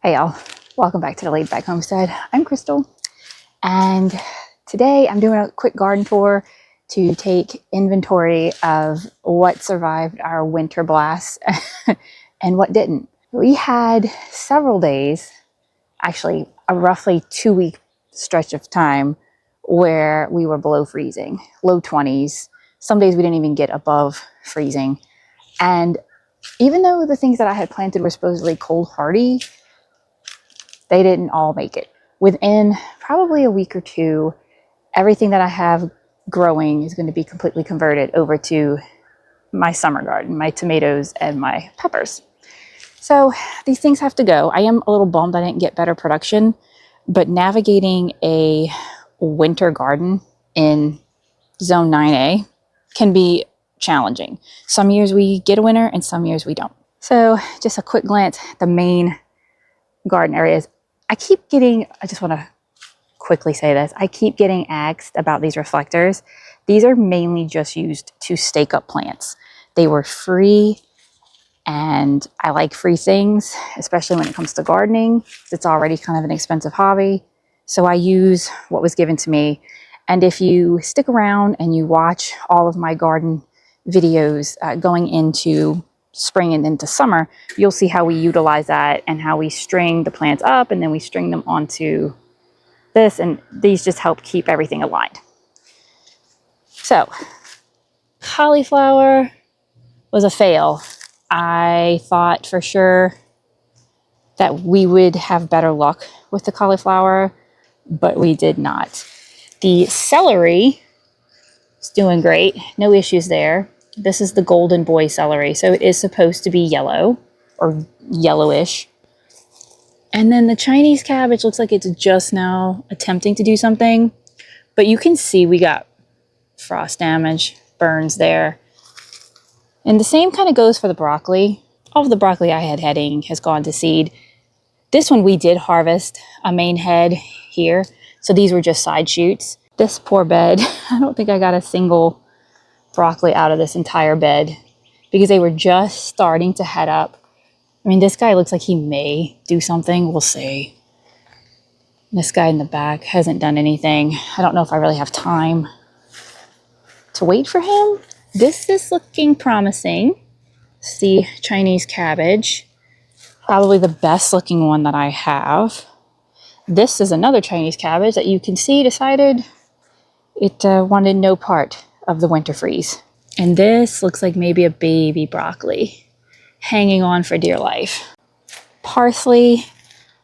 Hey y'all, welcome back to the Laid Back Homestead. I'm Crystal, and today I'm doing a quick garden tour to take inventory of what survived our winter blast and what didn't. We had several days, actually a roughly 2-week stretch of time where we were below freezing, low 20s. Some days we didn't even get above freezing. And even though the things that I had planted were supposedly cold hardy, they didn't all make it. Within probably a week or two, everything that I have growing is going to be completely converted over to my summer garden, my tomatoes and my peppers. So these things have to go. I am a little bummed I didn't get better production, but navigating a winter garden in zone 9A can be challenging. Some years we get a winter and some years we don't. So just a quick glance at the main garden areas. I just want to quickly say this. I keep getting asked about these reflectors. These are mainly just used to stake up plants. They were free, and I like free things, especially when it comes to gardening. It's already kind of an expensive hobby. So I use what was given to me. And if you stick around and you watch all of my garden videos going into spring and into summer, you'll see how we utilize that and how we string the plants up and then we string them onto this, and these just help keep everything aligned. So cauliflower was a fail. I thought for sure that we would have better luck with the cauliflower, but we did not. The celery is doing great, no issues there. This is the golden boy celery, so it is supposed to be yellow or yellowish. And then the Chinese cabbage looks like it's just now attempting to do something, but you can see we got frost damage, burns there. And the same kind of goes for the broccoli. All of the broccoli I had heading has gone to seed. This one we did harvest a main head here, so these were just side shoots. This poor bed, I don't think I got a single broccoli out of this entire bed because they were just starting to head up. I mean, this guy looks like he may do something. We'll see. This guy in the back hasn't done anything. I don't know if I really have time to wait for him. This is looking promising. It's the Chinese cabbage. Probably the best looking one that I have. This is another Chinese cabbage that you can see decided it wanted no part of the winter freeze. And this looks like maybe a baby broccoli hanging on for dear life. Parsley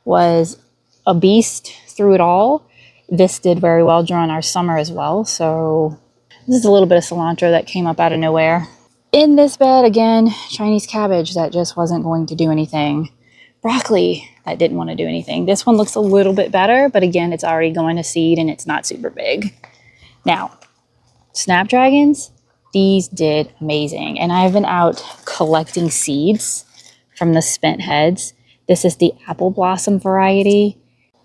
was a beast through it all. This did very well during our summer as well. So this is a little bit of cilantro that came up out of nowhere. In this bed, again, Chinese cabbage that just wasn't going to do anything. Broccoli that didn't want to do anything. This one looks a little bit better, but again, it's already going to seed and it's not super big. Now, snapdragons, these did amazing. And I've been out collecting seeds from the spent heads. This is the apple blossom variety.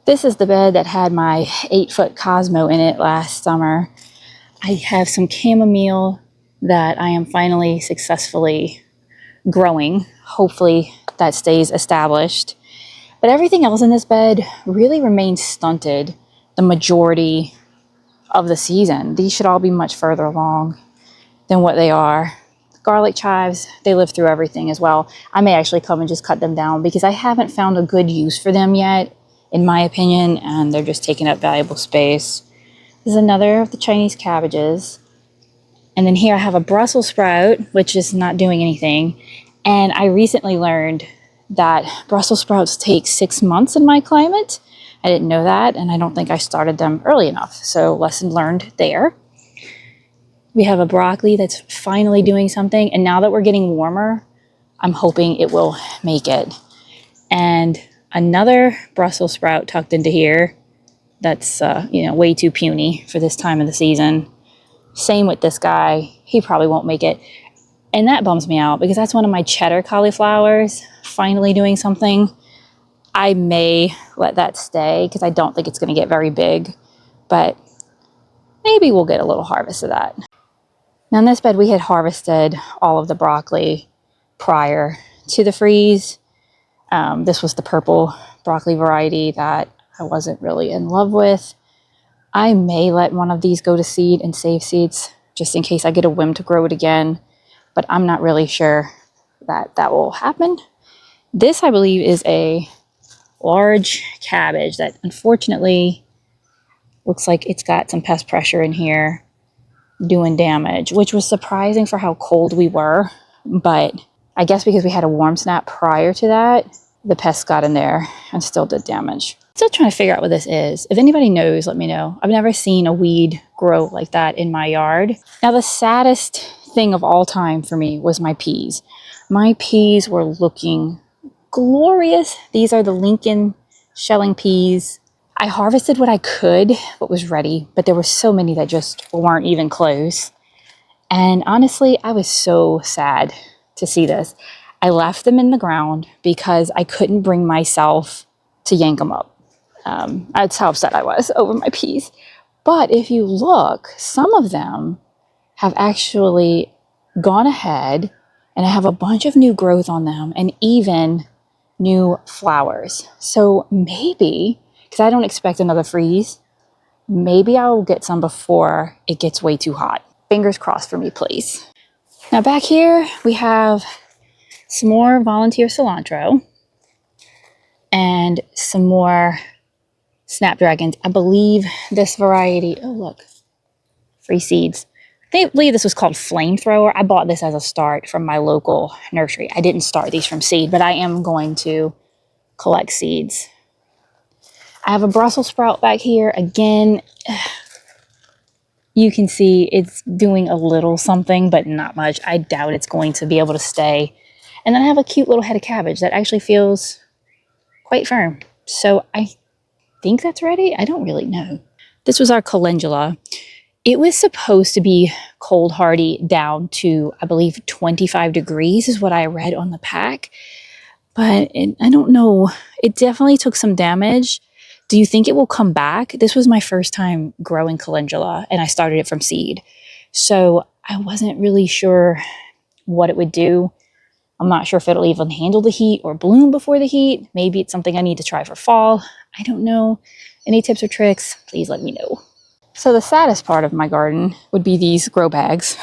This is the bed that had my 8-foot Cosmo in it last summer. I have some chamomile that I am finally successfully growing. Hopefully that stays established. But everything else in this bed really remains stunted the majority of the season. These should all be much further along than what they are. Garlic chives, they live through everything as well. I may actually come and just cut them down because I haven't found a good use for them yet, in my opinion, and they're just taking up valuable space. This is another of the Chinese cabbages. And then here I have a Brussels sprout, which is not doing anything. And I recently learned that Brussels sprouts take 6 months in my climate. I didn't know that, and I don't think I started them early enough. So lesson learned there. We have a broccoli that's finally doing something. And now that we're getting warmer, I'm hoping it will make it. And another Brussels sprout tucked into here. That's, way too puny for this time of the season. Same with this guy. He probably won't make it. And that bums me out because that's one of my cheddar cauliflowers finally doing something. I may let that stay because I don't think it's going to get very big, but maybe we'll get a little harvest of that. Now in this bed, we had harvested all of the broccoli prior to the freeze. This was the purple broccoli variety that I wasn't really in love with. I may let one of these go to seed and save seeds just in case I get a whim to grow it again, but I'm not really sure that that will happen. This, I believe, is a large cabbage that unfortunately looks like it's got some pest pressure in here doing damage, which was surprising for how cold we were. But I guess because we had a warm snap prior to that, the pests got in there and still did damage. Still trying to figure out what this is. If anybody knows, let me know. I've never seen a weed grow like that in my yard. Now, the saddest thing of all time for me was my peas. My peas were looking glorious. These are the Lincoln shelling peas. I harvested what I could, what was ready, but there were so many that just weren't even close. And honestly, I was so sad to see this. I left them in the ground because I couldn't bring myself to yank them up. That's how upset I was over my peas. But if you look, some of them have actually gone ahead and have a bunch of new growth on them and even new flowers. So maybe, because I don't expect another freeze, maybe I'll get some before it gets way too hot. Fingers crossed for me, please. Now back here, we have some more volunteer cilantro and some more snapdragons. I believe this variety, oh look, free seeds. I believe this was called Flamethrower. I bought this as a start from my local nursery. I didn't start these from seed, but I am going to collect seeds. I have a Brussels sprout back here. Again, you can see it's doing a little something, but not much. I doubt it's going to be able to stay. And then I have a cute little head of cabbage that actually feels quite firm. So I think that's ready. I don't really know. This was our calendula. It was supposed to be cold hardy down to, I believe, 25 degrees is what I read on the pack. But I don't know. It definitely took some damage. Do you think it will come back? This was my first time growing calendula, and I started it from seed. So I wasn't really sure what it would do. I'm not sure if it'll even handle the heat or bloom before the heat. Maybe it's something I need to try for fall. I don't know. Any tips or tricks? Please let me know. So the saddest part of my garden would be these grow bags,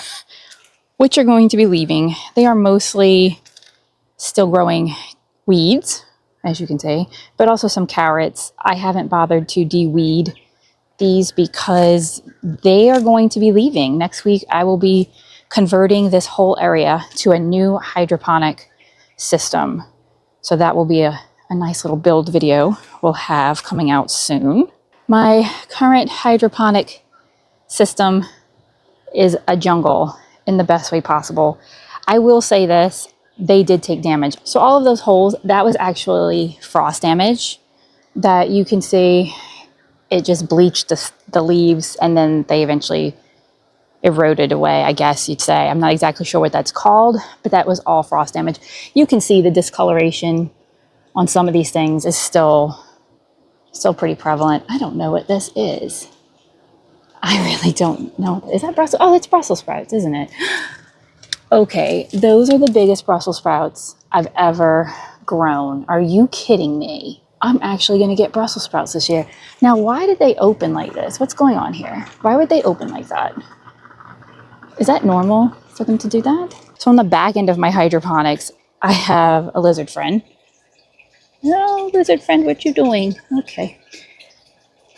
which are going to be leaving. They are mostly still growing weeds, as you can see, but also some carrots. I haven't bothered to de-weed these because they are going to be leaving. Next week, I will be converting this whole area to a new hydroponic system. So that will be a nice little build video we'll have coming out soon. My current hydroponic system is a jungle in the best way possible. I will say this, they did take damage. So all of those holes, that was actually frost damage that you can see. It just bleached the leaves and then they eventually eroded away, I guess you'd say. I'm not exactly sure what that's called, but that was all frost damage. You can see the discoloration on some of these things is still pretty prevalent. I don't know what this is. I really don't know. Is that Brussels? Oh, it's Brussels sprouts, isn't it? Okay, those are the biggest Brussels sprouts I've ever grown. Are you kidding me? I'm actually going to get Brussels sprouts this year. Now, why did they open like this? What's going on here? Why would they open like that? Is that normal for them to do that? So on the back end of my hydroponics, I have a lizard friend. No, lizard friend, what you doing? Okay.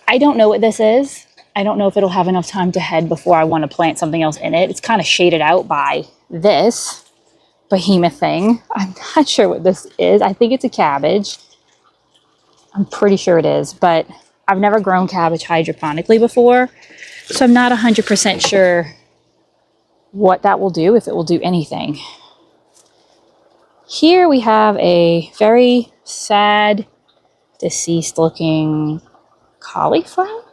I don't know what this is. I don't know if it'll have enough time to head before I want to plant something else in it. It's kind of shaded out by this behemoth thing. I'm not sure what this is. I think it's a cabbage. I'm pretty sure it is, but I've never grown cabbage hydroponically before, so I'm not 100% sure what that will do, if it will do anything. Here we have a very sad, deceased looking cauliflower.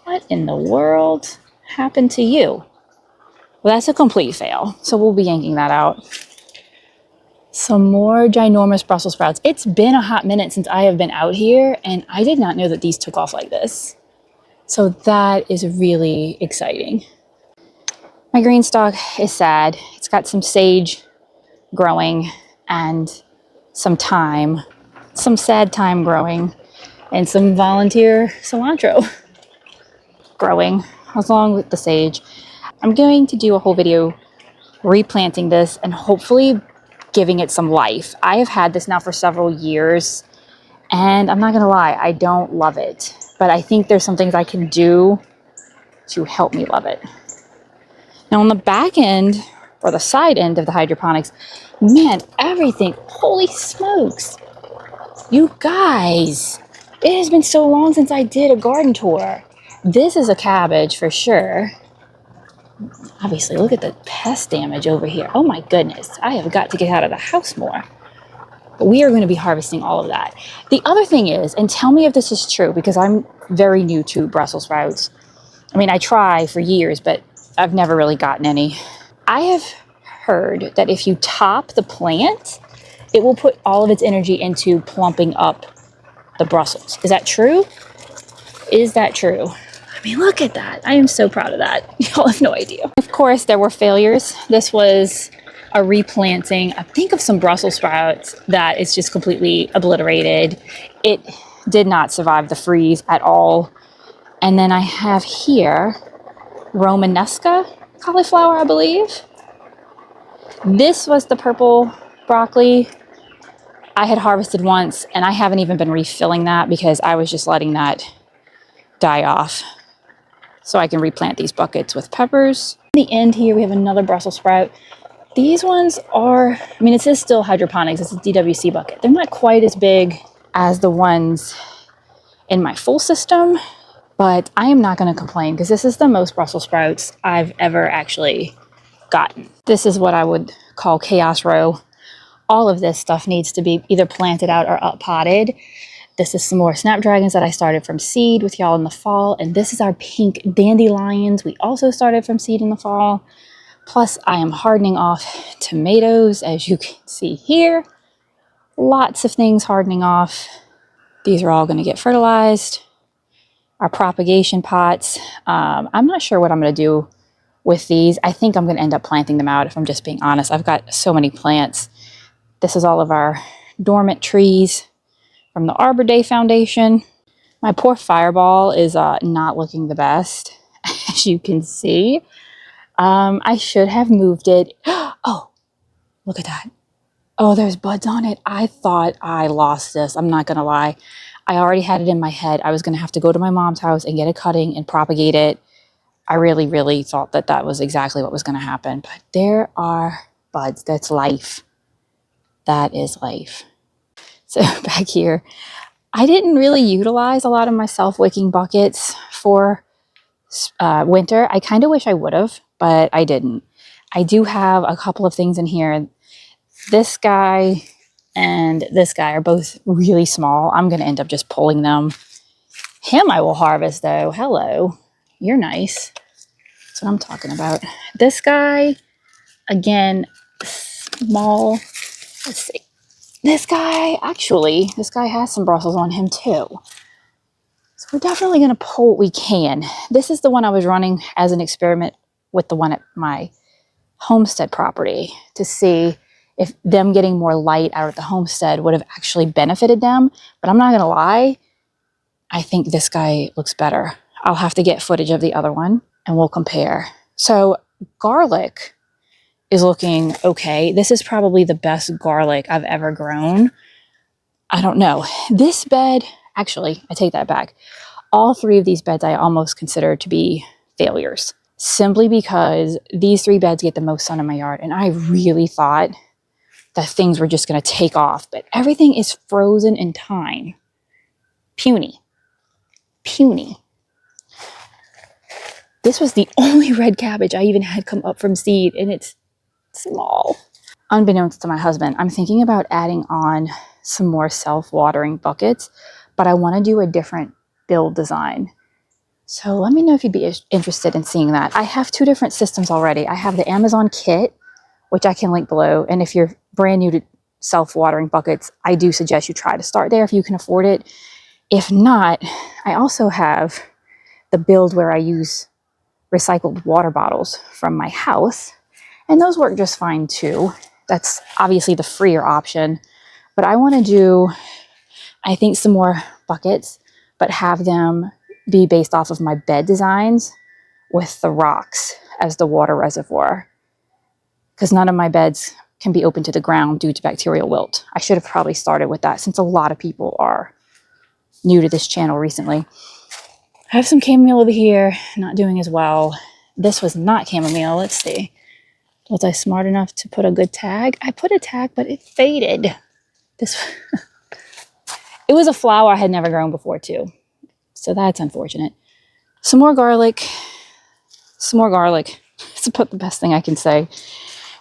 What in the world happened to you? Well, that's a complete fail, so we'll be yanking that out. Some more ginormous Brussels sprouts. It's been a hot minute since I have been out here, and I did not know that these took off like this. So that is really exciting. My green stalk is sad. It's got some sage growing and some thyme some sad thyme growing, and some volunteer cilantro growing along with the sage. I'm going to do a whole video replanting this and hopefully giving it some life. I have had this now for several years, and I'm not gonna lie, I don't love it, but I think there's some things I can do to help me love it. Now on the back end, or the side end of the hydroponics, man, everything, holy smokes. You guys, it has been so long since I did a garden tour. This is a cabbage for sure. Obviously, look at the pest damage over here. Oh my goodness, I have got to get out of the house more. But we are going to be harvesting all of that. The other thing is, and tell me if this is true, because I'm very new to Brussels sprouts. I mean, I try for years, but I've never really gotten any. I have heard that if you top the plant, it will put all of its energy into plumping up the Brussels. Is that true? Is that true? I mean, look at that. I am so proud of that. Y'all have no idea. Of course, there were failures. This was a replanting, I think, of some Brussels sprouts that is just completely obliterated. It did not survive the freeze at all. And then I have here Romanesca cauliflower, I believe. This was the purple broccoli I had harvested once, and I haven't even been refilling that because I was just letting that die off so I can replant these buckets with peppers. In the end here, we have another Brussels sprout. These ones are, I mean, it is still hydroponics. It's a DWC bucket. They're not quite as big as the ones in my full system, but I am not going to complain because this is the most Brussels sprouts I've ever actually gotten. This is what I would call chaos row. All of this stuff needs to be either planted out or up potted. This is some more snapdragons that I started from seed with y'all in the fall. And this is our pink dandelions. We also started from seed in the fall. Plus, I am hardening off tomatoes, as you can see here. Lots of things hardening off. These are all going to get fertilized. Our propagation pots. I'm not sure what I'm going to do with these. I think I'm going to end up planting them out, if I'm just being honest. I've got so many plants. This is all of our dormant trees from the Arbor Day Foundation. My poor fireball is not looking the best, as you can see. I should have moved it. Oh, look at that. Oh, there's buds on it. I thought I lost this. I'm not going to lie. I already had it in my head. I was going to have to go to my mom's house and get a cutting and propagate it. I really, really thought that that was exactly what was going to happen. But there are buds. That's life. That is life. So back here, I didn't really utilize a lot of my self-wicking buckets for winter. I kind of wish I would have, but I didn't. I do have a couple of things in here. This guy and this guy are both really small. I'm going to end up just pulling them. Him I will harvest though. Hello. You're nice. That's what I'm talking about. This guy, again, small. Let's see. This guy, actually, this guy has some Brussels on him too. So we're definitely going to pull what we can. This is the one I was running as an experiment with the one at my homestead property to see if them getting more light out at the homestead would have actually benefited them. But I'm not going to lie, I think this guy looks better. I'll have to get footage of the other one and we'll compare. So garlic is looking okay. This is probably the best garlic I've ever grown. I don't know. This bed, actually, I take that back. All three of these beds I almost consider to be failures, simply because these three beds get the most sun in my yard. And I really thought that things were just going to take off, but everything is frozen in time. Puny. Puny. This was the only red cabbage I even had come up from seed, and it's small. Unbeknownst to my husband, I'm thinking about adding on some more self-watering buckets, but I want to do a different build design. So let me know if you'd be interested in seeing that. I have two different systems already. I have the Amazon kit, which I can link below. And if you're brand new to self-watering buckets, I do suggest you try to start there if you can afford it. If not, I also have the build where I use recycled water bottles from my house. And those work just fine too. That's obviously the freer option. But I want to do I think some more buckets, but have them be based off of my bed designs with the rocks as the water reservoir, because none of my beds can be open to the ground due to bacterial wilt. I should have probably started with that since a lot of people are new to this channel recently. I have some chamomile over here, not doing as well. This was not chamomile. Let's see. Was I smart enough to put a good tag? I put a tag, but it faded. This, it was a flower I had never grown before too. So that's unfortunate. Some more garlic. Some more garlic. That's about the best thing I can say.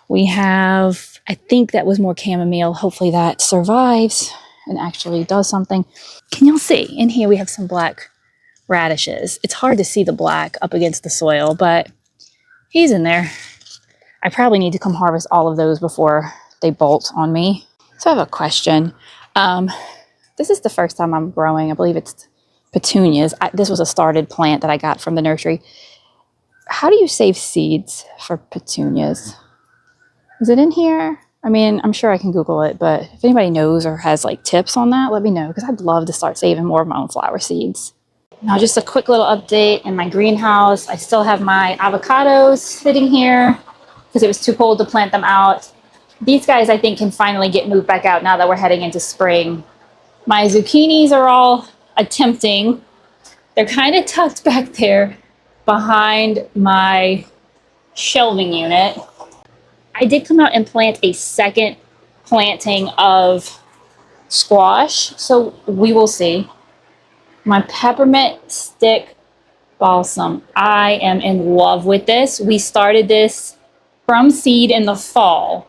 We have, I think that was more chamomile. Hopefully that survives and actually does something. Can y'all see? In here we have some black radishes. It's hard to see the black up against the soil, but he's in there. I probably need to come harvest all of those before they bolt on me. So I have a question. This is the first time I'm growing. I believe it's petunias. This was a started plant that I got from the nursery. How do you save seeds for petunias? Is it in here? I mean, I'm sure I can Google it, but if anybody knows or has like tips on that, let me know, because I'd love to start saving more of my own flower seeds. Now, just a quick little update in my greenhouse. I still have my avocados sitting here because it was too cold to plant them out. These guys, I think, can finally get moved back out now that we're heading into spring. My zucchinis are all attempting. They're kind of tucked back there behind my shelving unit. I did come out and plant a second planting of squash, so we will see. My peppermint stick balsam. I am in love with this. We started this from seed in the fall,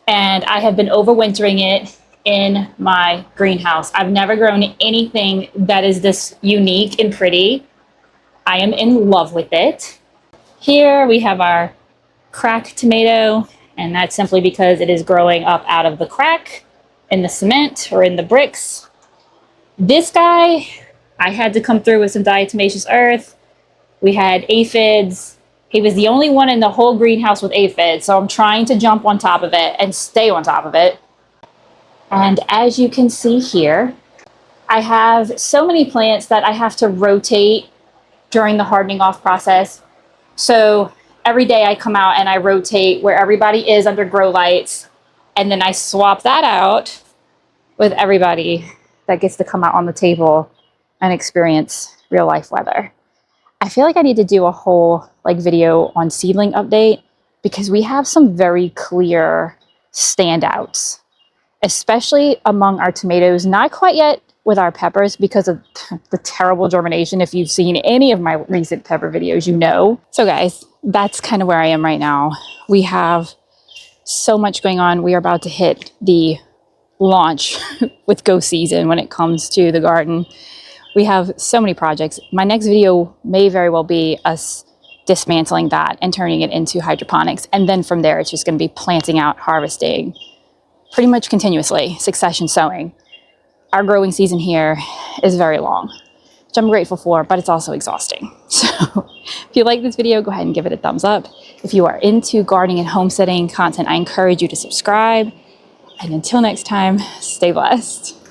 and I have been overwintering it in my greenhouse. I've never grown anything that is this unique and pretty. I am in love with it. Here we have our crack tomato, and that's simply because it is growing up out of the crack in the cement or in the bricks. This guy, I had to come through with some diatomaceous earth. We had aphids. He was the only one in the whole greenhouse with aphids, so I'm trying to jump on top of it and stay on top of it. And as you can see here, I have so many plants that I have to rotate during the hardening off process. So every day I come out and I rotate where everybody is under grow lights, and then I swap that out with everybody that gets to come out on the table and experience real life weather. I feel like I need to do a whole video on seedling update, because we have some very clear standouts, especially among our tomatoes. Not quite yet with our peppers because of the terrible germination. If you've seen any of my recent pepper videos, you know. So guys, that's kind of where I am right now. We have so much going on. We are about to hit the launch with go season when it comes to the garden. We have so many projects. My next video may very well be us dismantling that and turning it into hydroponics. And then from there, it's just going to be planting out, harvesting, pretty much continuously, succession sowing. Our growing season here is very long, which I'm grateful for, but it's also exhausting. So if you like this video, go ahead and give it a thumbs up. If you are into gardening and homesteading content, I encourage you to subscribe. And until next time, stay blessed.